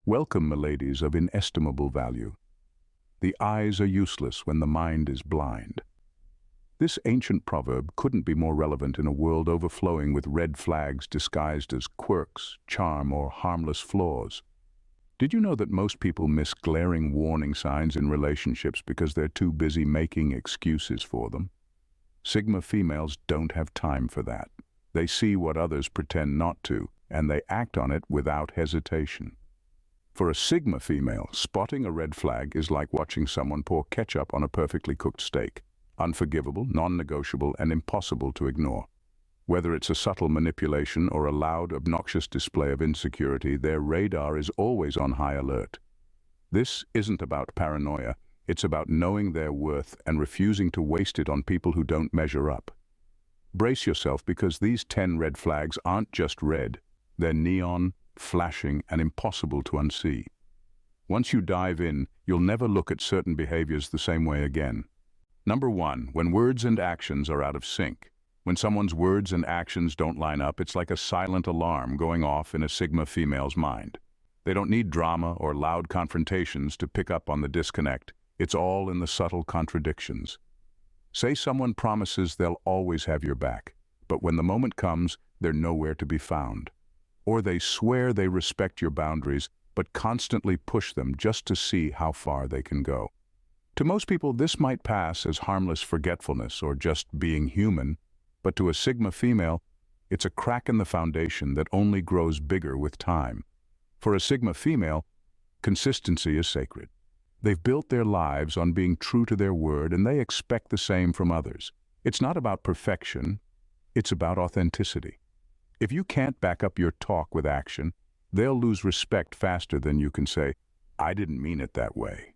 Welcome, miladies of inestimable value. The eyes are useless when the mind is blind. This ancient proverb couldn't be more relevant in a world overflowing with red flags disguised as quirks, charm, or harmless flaws. Did you know that most people miss glaring warning signs in relationships because they're too busy making excuses for them? Sigma females don't have time for that. They see what others pretend not to, and they act on it without hesitation. For a Sigma female, spotting a red flag is like watching someone pour ketchup on a perfectly cooked steak. Unforgivable, non-negotiable, and impossible to ignore. Whether it's a subtle manipulation or a loud, obnoxious display of insecurity, their radar is always on high alert. This isn't about paranoia, it's about knowing their worth and refusing to waste it on people who don't measure up. Brace yourself, because these 10 red flags aren't just red, they're neon, flashing, and impossible to unsee. Once you dive in, you'll never look at certain behaviors the same way again. Number 1, when words and actions are out of sync. When someone's words and actions don't line up, it's like a silent alarm going off in a Sigma female's mind. They don't need drama or loud confrontations to pick up on the disconnect. It's all in the subtle contradictions. Say someone promises they'll always have your back, but when the moment comes, they're nowhere to be found. Or they swear they respect your boundaries, but constantly push them just to see how far they can go. To most people, this might pass as harmless forgetfulness or just being human, but to a Sigma female, it's a crack in the foundation that only grows bigger with time. For a Sigma female, consistency is sacred. They've built their lives on being true to their word, and they expect the same from others. It's not about perfection, it's about authenticity. If you can't back up your talk with action, they'll lose respect faster than you can say, "I didn't mean it that way."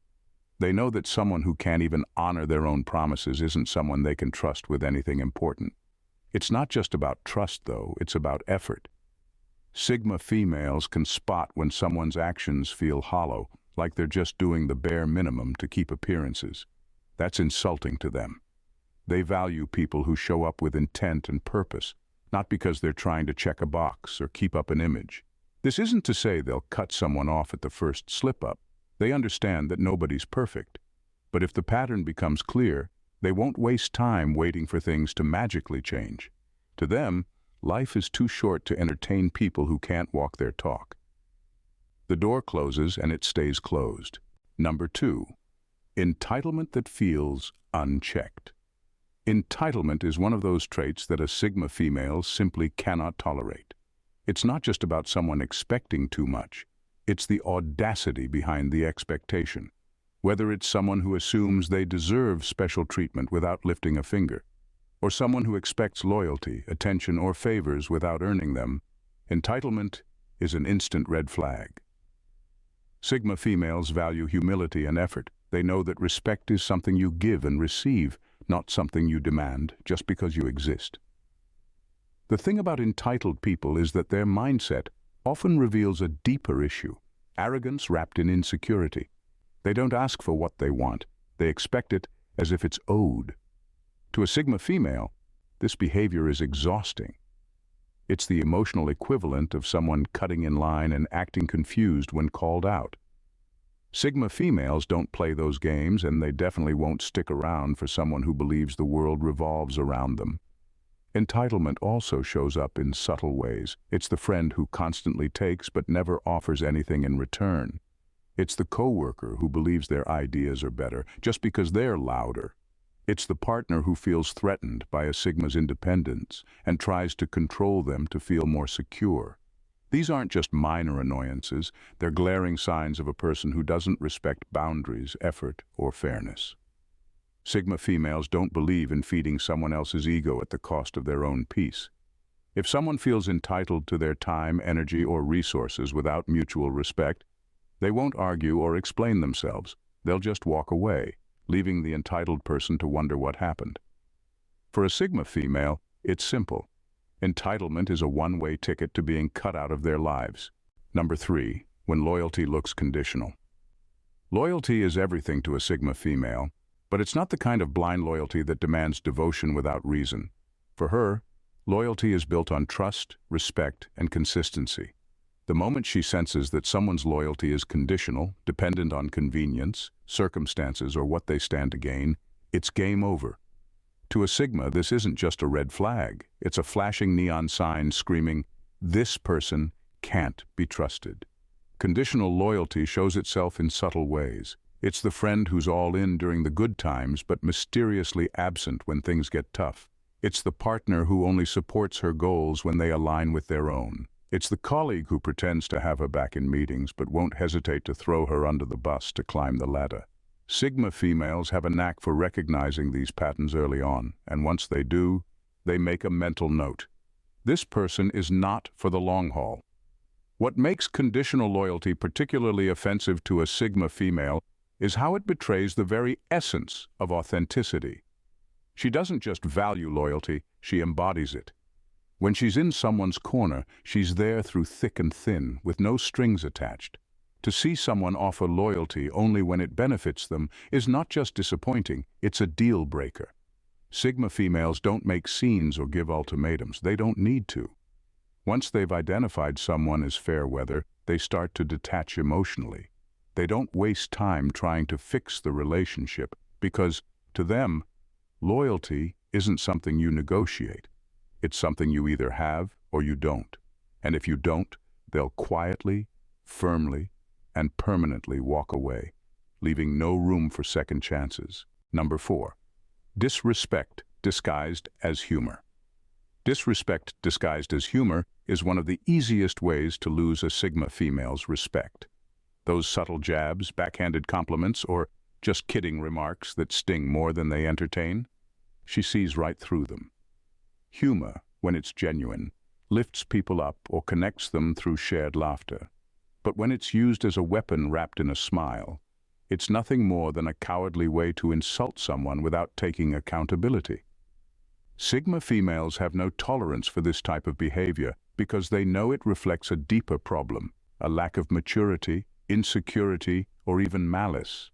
They know that someone who can't even honor their own promises isn't someone they can trust with anything important. It's not just about trust, though, it's about effort. Sigma females can spot when someone's actions feel hollow, like they're just doing the bare minimum to keep appearances. That's insulting to them. They value people who show up with intent and purpose, not because they're trying to check a box or keep up an image. This isn't to say they'll cut someone off at the first slip-up. They understand that nobody's perfect. But if the pattern becomes clear, they won't waste time waiting for things to magically change. To them, life is too short to entertain people who can't walk their talk. The door closes and it stays closed. Number 2, entitlement that feels unchecked. Entitlement is one of those traits that a Sigma female simply cannot tolerate. It's not just about someone expecting too much. It's the audacity behind the expectation. Whether it's someone who assumes they deserve special treatment without lifting a finger, or someone who expects loyalty, attention, or favors without earning them, entitlement is an instant red flag. Sigma females value humility and effort. They know that respect is something you give and receive, not something you demand just because you exist. The thing about entitled people is that their mindset often reveals a deeper issue, arrogance wrapped in insecurity. They don't ask for what they want. They expect it as if it's owed. To a Sigma female, this behavior is exhausting. It's the emotional equivalent of someone cutting in line and acting confused when called out. Sigma females don't play those games, and they definitely won't stick around for someone who believes the world revolves around them. Entitlement also shows up in subtle ways. It's the friend who constantly takes but never offers anything in return. It's the coworker who believes their ideas are better just because they're louder. It's the partner who feels threatened by a Sigma's independence and tries to control them to feel more secure. These aren't just minor annoyances, they're glaring signs of a person who doesn't respect boundaries, effort, or fairness. Sigma females don't believe in feeding someone else's ego at the cost of their own peace. If someone feels entitled to their time, energy, or resources without mutual respect, they won't argue or explain themselves. They'll just walk away, leaving the entitled person to wonder what happened. For a Sigma female, it's simple. Entitlement is a one-way ticket to being cut out of their lives. Number 3, when loyalty looks conditional. Loyalty is everything to a Sigma female, but it's not the kind of blind loyalty that demands devotion without reason. For her, loyalty is built on trust, respect, and consistency. The moment she senses that someone's loyalty is conditional, dependent on convenience, circumstances, or what they stand to gain, it's game over. To a Sigma, this isn't just a red flag. It's a flashing neon sign screaming, "This person can't be trusted." Conditional loyalty shows itself in subtle ways. It's the friend who's all in during the good times but mysteriously absent when things get tough. It's the partner who only supports her goals when they align with their own. It's the colleague who pretends to have her back in meetings but won't hesitate to throw her under the bus to climb the ladder. Sigma females have a knack for recognizing these patterns early on, and once they do, they make a mental note. This person is not for the long haul. What makes conditional loyalty particularly offensive to a Sigma female is how it betrays the very essence of authenticity. She doesn't just value loyalty, she embodies it. When she's in someone's corner, she's there through thick and thin, with no strings attached. To see someone offer loyalty only when it benefits them is not just disappointing, it's a deal breaker. Sigma females don't make scenes or give ultimatums. They don't need to. Once they've identified someone as fair weather, they start to detach emotionally. They don't waste time trying to fix the relationship because, to them, loyalty isn't something you negotiate. It's something you either have or you don't. And if you don't, they'll quietly, firmly, and permanently walk away, leaving no room for second chances. Number 4. Disrespect disguised as humor. Disrespect disguised as humor is one of the easiest ways to lose a Sigma female's respect. Those subtle jabs, backhanded compliments, or just kidding remarks that sting more than they entertain, she sees right through them. Humor, when it's genuine, lifts people up or connects them through shared laughter. But when it's used as a weapon wrapped in a smile, it's nothing more than a cowardly way to insult someone without taking accountability. Sigma females have no tolerance for this type of behavior because they know it reflects a deeper problem, a lack of maturity, insecurity, or even malice.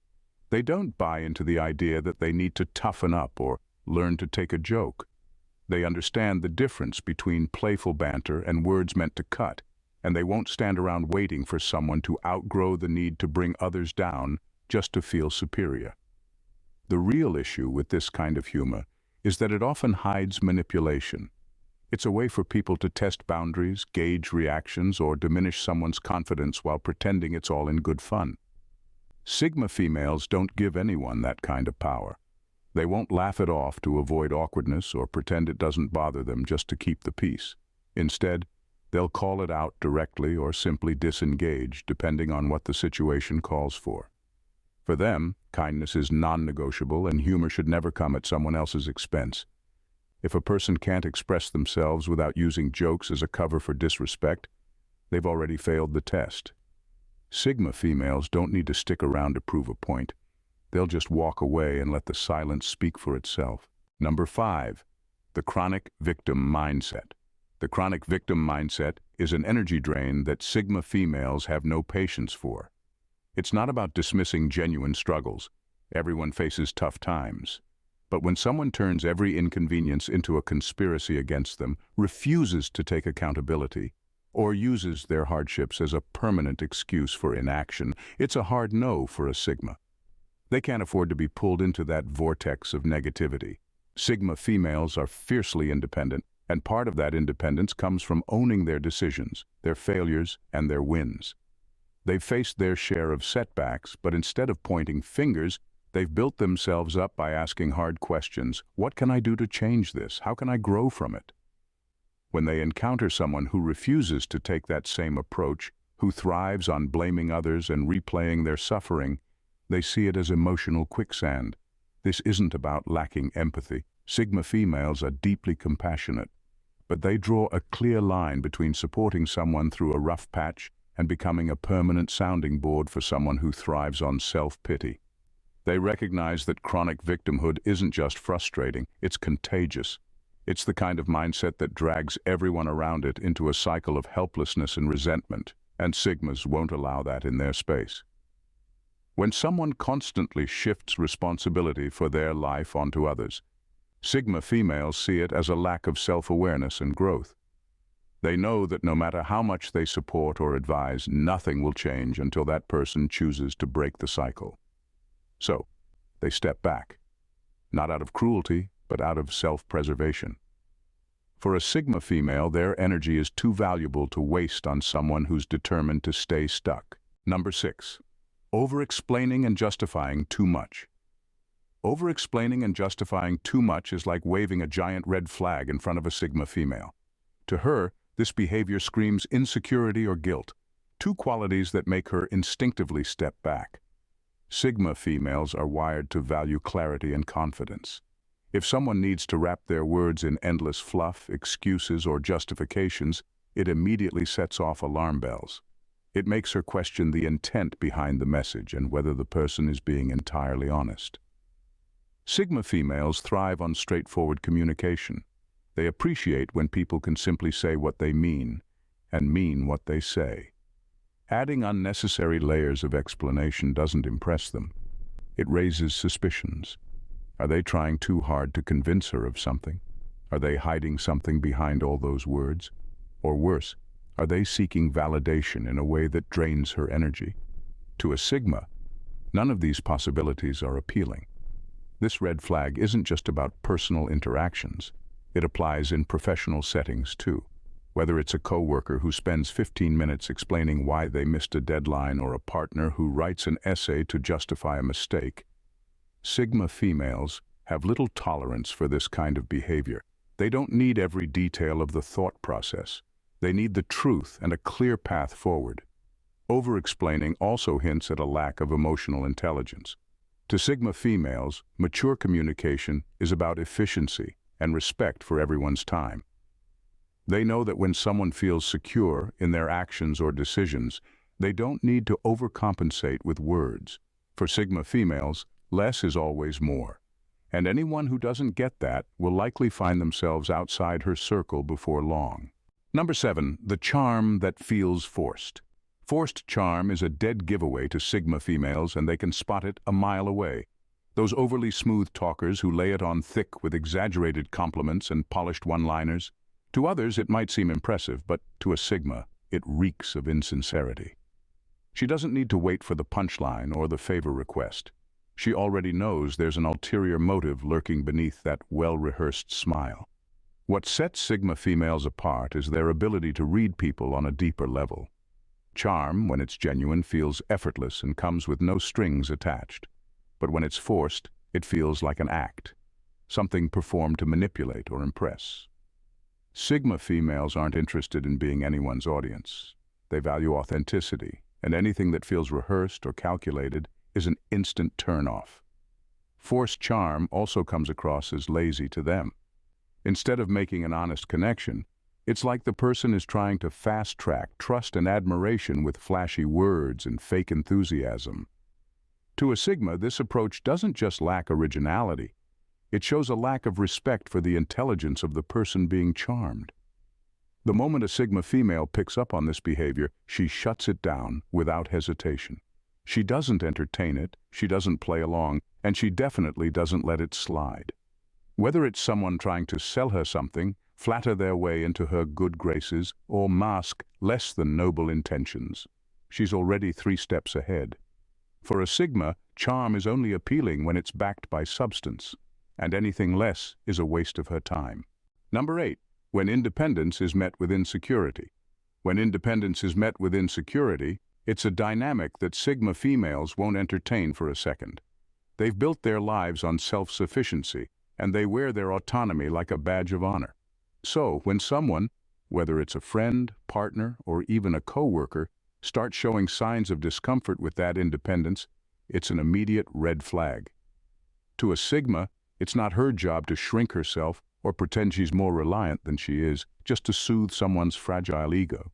They don't buy into the idea that they need to toughen up or learn to take a joke. They understand the difference between playful banter and words meant to cut, and they won't stand around waiting for someone to outgrow the need to bring others down just to feel superior. The real issue with this kind of humor is that it often hides manipulation. It's a way for people to test boundaries, gauge reactions, or diminish someone's confidence while pretending it's all in good fun. Sigma females don't give anyone that kind of power. They won't laugh it off to avoid awkwardness or pretend it doesn't bother them just to keep the peace. Instead, they'll call it out directly or simply disengage, depending on what the situation calls for. For them, kindness is non-negotiable and humor should never come at someone else's expense. If a person can't express themselves without using jokes as a cover for disrespect, they've already failed the test. Sigma females don't need to stick around to prove a point. They'll just walk away and let the silence speak for itself. Number 5. The chronic victim mindset. The chronic victim mindset is an energy drain that Sigma females have no patience for. It's not about dismissing genuine struggles. Everyone faces tough times. But when someone turns every inconvenience into a conspiracy against them, refuses to take accountability, or uses their hardships as a permanent excuse for inaction, it's a hard no for a Sigma. They can't afford to be pulled into that vortex of negativity. Sigma females are fiercely independent, and part of that independence comes from owning their decisions, their failures, and their wins. They've faced their share of setbacks, but instead of pointing fingers, they've built themselves up by asking hard questions. What can I do to change this? How can I grow from it? When they encounter someone who refuses to take that same approach, who thrives on blaming others and replaying their suffering, they see it as emotional quicksand. This isn't about lacking empathy. Sigma females are deeply compassionate, but they draw a clear line between supporting someone through a rough patch and becoming a permanent sounding board for someone who thrives on self-pity. They recognize that chronic victimhood isn't just frustrating, it's contagious. It's the kind of mindset that drags everyone around it into a cycle of helplessness and resentment, and Sigmas won't allow that in their space. When someone constantly shifts responsibility for their life onto others, Sigma females see it as a lack of self-awareness and growth. They know that no matter how much they support or advise, nothing will change until that person chooses to break the cycle. So, they step back, not out of cruelty, but out of self-preservation. For a Sigma female, their energy is too valuable to waste on someone who's determined to stay stuck. Number 6. Over-explaining and justifying too much. Over-explaining and justifying too much is like waving a giant red flag in front of a Sigma female. To her, this behavior screams insecurity or guilt, two qualities that make her instinctively step back. Sigma females are wired to value clarity and confidence. If someone needs to wrap their words in endless fluff, excuses, or justifications, it immediately sets off alarm bells. It makes her question the intent behind the message and whether the person is being entirely honest. Sigma females thrive on straightforward communication. They appreciate when people can simply say what they mean and mean what they say. Adding unnecessary layers of explanation doesn't impress them. It raises suspicions. Are they trying too hard to convince her of something? Are they hiding something behind all those words? Or worse, are they seeking validation in a way that drains her energy? To a Sigma, none of these possibilities are appealing. This red flag isn't just about personal interactions. It applies in professional settings too. Whether it's a coworker who spends 15 minutes explaining why they missed a deadline or a partner who writes an essay to justify a mistake, Sigma females have little tolerance for this kind of behavior. They don't need every detail of the thought process. They need the truth and a clear path forward. Over-explaining also hints at a lack of emotional intelligence. To Sigma females, mature communication is about efficiency and respect for everyone's time. They know that when someone feels secure in their actions or decisions, they don't need to overcompensate with words. For Sigma females, less is always more. And anyone who doesn't get that will likely find themselves outside her circle before long. Number 7, the charm that feels forced. Forced charm is a dead giveaway to Sigma females, and they can spot it a mile away. Those overly smooth talkers who lay it on thick with exaggerated compliments and polished one-liners. To others, it might seem impressive, but to a Sigma, it reeks of insincerity. She doesn't need to wait for the punchline or the favor request. She already knows there's an ulterior motive lurking beneath that well-rehearsed smile. What sets Sigma females apart is their ability to read people on a deeper level. Charm, when it's genuine, feels effortless and comes with no strings attached. But when it's forced, it feels like an act, something performed to manipulate or impress. Sigma females aren't interested in being anyone's audience. They value authenticity, and anything that feels rehearsed or calculated is an instant turn-off. Forced charm also comes across as lazy to them. Instead of making an honest connection, it's like the person is trying to fast-track trust and admiration with flashy words and fake enthusiasm. To a Sigma, this approach doesn't just lack originality. It shows a lack of respect for the intelligence of the person being charmed. The moment a Sigma female picks up on this behavior, she shuts it down without hesitation. She doesn't entertain it, she doesn't play along, and she definitely doesn't let it slide. Whether it's someone trying to sell her something, flatter their way into her good graces, or mask less than noble intentions, she's already 3 steps ahead. For a Sigma, charm is only appealing when it's backed by substance, and anything less is a waste of her time. Number 8, when independence is met with insecurity. When independence is met with insecurity, it's a dynamic that Sigma females won't entertain for a second. They've built their lives on self-sufficiency, and they wear their autonomy like a badge of honor. So, when someone, whether it's a friend, partner, or even a coworker, starts showing signs of discomfort with that independence, it's an immediate red flag. To a Sigma, it's not her job to shrink herself or pretend she's more reliant than she is, just to soothe someone's fragile ego.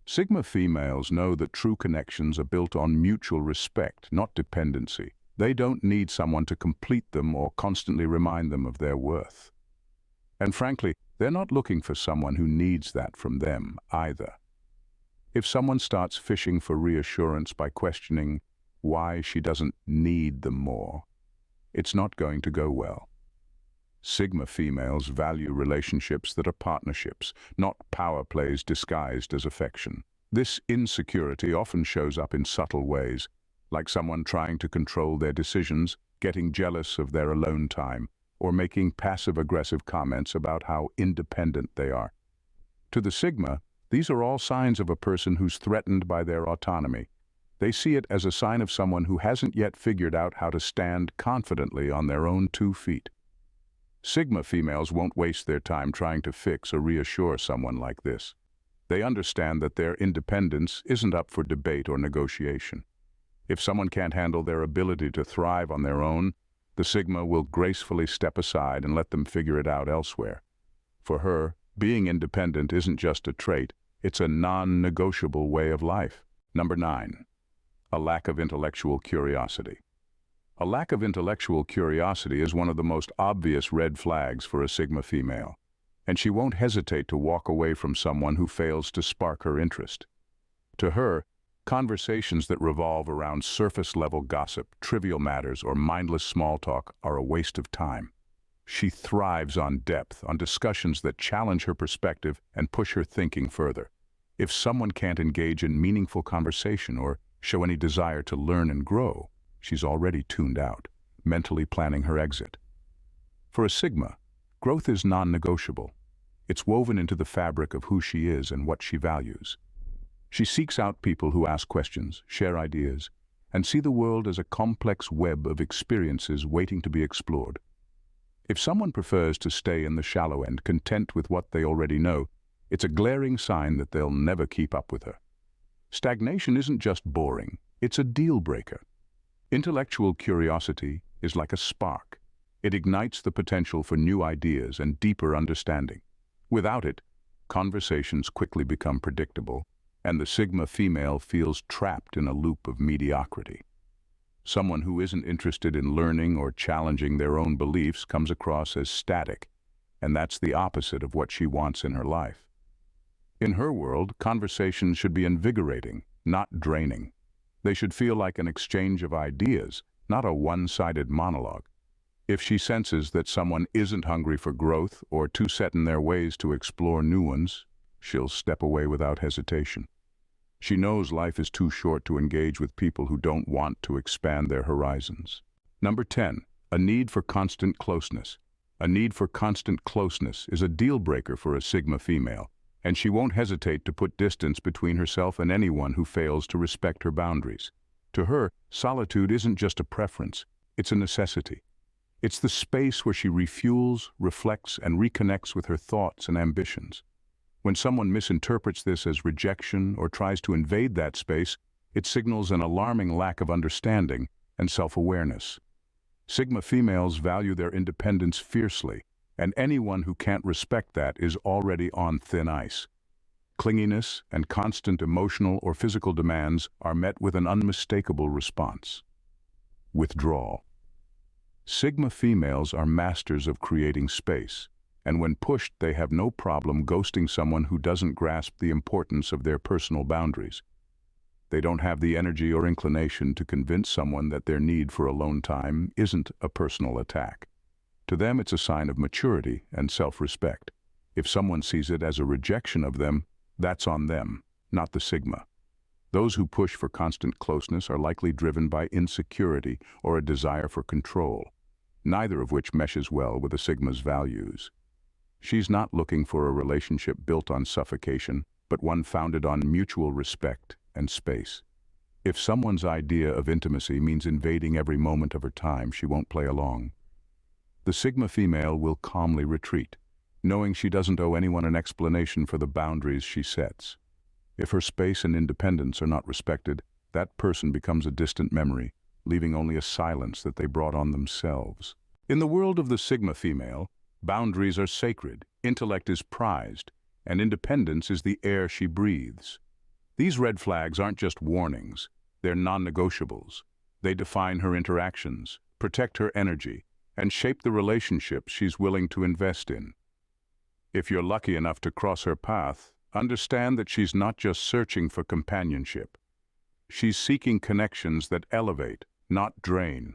Sigma females know that true connections are built on mutual respect, not dependency. They don't need someone to complete them or constantly remind them of their worth. And frankly, they're not looking for someone who needs that from them either. If someone starts fishing for reassurance by questioning why she doesn't need them more, it's not going to go well. Sigma females value relationships that are partnerships, not power plays disguised as affection. This insecurity often shows up in subtle ways, like someone trying to control their decisions, getting jealous of their alone time, or making passive-aggressive comments about how independent they are. To the Sigma, these are all signs of a person who's threatened by their autonomy. They see it as a sign of someone who hasn't yet figured out how to stand confidently on their own 2 feet. Sigma females won't waste their time trying to fix or reassure someone like this. They understand that their independence isn't up for debate or negotiation. If someone can't handle their ability to thrive on their own, the Sigma will gracefully step aside and let them figure it out elsewhere. For her, being independent isn't just a trait, it's a non-negotiable way of life. Number 9. A lack of intellectual curiosity. A lack of intellectual curiosity is one of the most obvious red flags for a Sigma female, and she won't hesitate to walk away from someone who fails to spark her interest. To her, conversations that revolve around surface-level gossip, trivial matters, or mindless small talk are a waste of time. She thrives on depth, on discussions that challenge her perspective and push her thinking further. If someone can't engage in meaningful conversation or show any desire to learn and grow, she's already tuned out, mentally planning her exit. For a Sigma, growth is non-negotiable. It's woven into the fabric of who she is and what she values. She seeks out people who ask questions, share ideas, and see the world as a complex web of experiences waiting to be explored. If someone prefers to stay in the shallow end, content with what they already know, it's a glaring sign that they'll never keep up with her. Stagnation isn't just boring, it's a deal breaker. Intellectual curiosity is like a spark. It ignites the potential for new ideas and deeper understanding. Without it, conversations quickly become predictable, and the Sigma female feels trapped in a loop of mediocrity. Someone who isn't interested in learning or challenging their own beliefs comes across as static, and that's the opposite of what she wants in her life. In her world, conversations should be invigorating, not draining. They should feel like an exchange of ideas, not a one-sided monologue. If she senses that someone isn't hungry for growth or too set in their ways to explore new ones, she'll step away without hesitation. She knows life is too short to engage with people who don't want to expand their horizons. Number 10. A need for constant closeness. A need for constant closeness is a deal breaker for a Sigma female, and she won't hesitate to put distance between herself and anyone who fails to respect her boundaries. To her, solitude isn't just a preference, it's a necessity. It's the space where she refuels, reflects, and reconnects with her thoughts and ambitions. When someone misinterprets this as rejection or tries to invade that space, it signals an alarming lack of understanding and self-awareness. Sigma females value their independence fiercely, and anyone who can't respect that is already on thin ice. Clinginess and constant emotional or physical demands are met with an unmistakable response: withdrawal. Sigma females are masters of creating space, and when pushed, they have no problem ghosting someone who doesn't grasp the importance of their personal boundaries. They don't have the energy or inclination to convince someone that their need for alone time isn't a personal attack. To them, it's a sign of maturity and self-respect. If someone sees it as a rejection of them, that's on them, not the Sigma. Those who push for constant closeness are likely driven by insecurity or a desire for control, neither of which meshes well with a Sigma's values. She's not looking for a relationship built on suffocation, but one founded on mutual respect and space. If someone's idea of intimacy means invading every moment of her time, she won't play along. The Sigma female will calmly retreat, knowing she doesn't owe anyone an explanation for the boundaries she sets. If her space and independence are not respected, that person becomes a distant memory, leaving only a silence that they brought on themselves. In the world of the Sigma female, boundaries are sacred, intellect is prized, and independence is the air she breathes. These red flags aren't just warnings, they're non-negotiables. They define her interactions, protect her energy, and shape the relationships she's willing to invest in. If you're lucky enough to cross her path, understand that she's not just searching for companionship. She's seeking connections that elevate, not drain.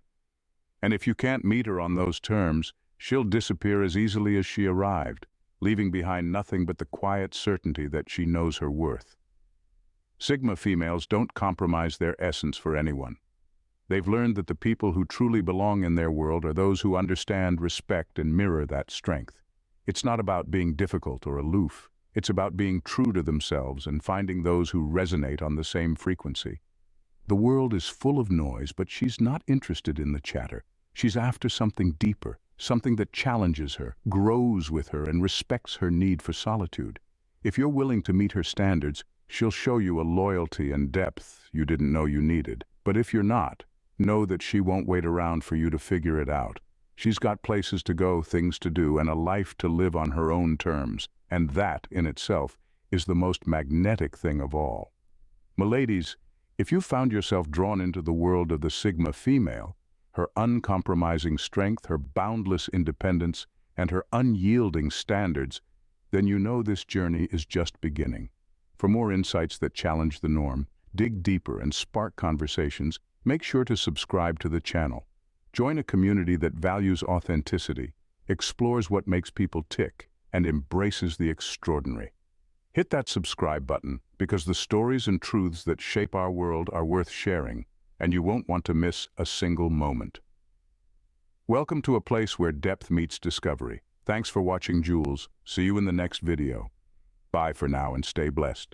And if you can't meet her on those terms, she'll disappear as easily as she arrived, leaving behind nothing but the quiet certainty that she knows her worth. Sigma females don't compromise their essence for anyone. They've learned that the people who truly belong in their world are those who understand, respect, and mirror that strength. It's not about being difficult or aloof. It's about being true to themselves and finding those who resonate on the same frequency. The world is full of noise, but she's not interested in the chatter. She's after something deeper, something that challenges her, grows with her, and respects her need for solitude. If you're willing to meet her standards, she'll show you a loyalty and depth you didn't know you needed. But if you're not, know that she won't wait around for you to figure it out. She's got places to go, things to do, and a life to live on her own terms. And that, in itself, is the most magnetic thing of all. M'ladies, if you found yourself drawn into the world of the Sigma female, her uncompromising strength, her boundless independence, and her unyielding standards, then you know this journey is just beginning. For more insights that challenge the norm, dig deeper, and spark conversations, make sure to subscribe to the channel. Join a community that values authenticity, explores what makes people tick, and embraces the extraordinary. Hit that subscribe button because the stories and truths that shape our world are worth sharing, and you won't want to miss a single moment. Welcome to a place where depth meets discovery. Thanks for watching, Jules. See you in the next video. Bye for now and stay blessed.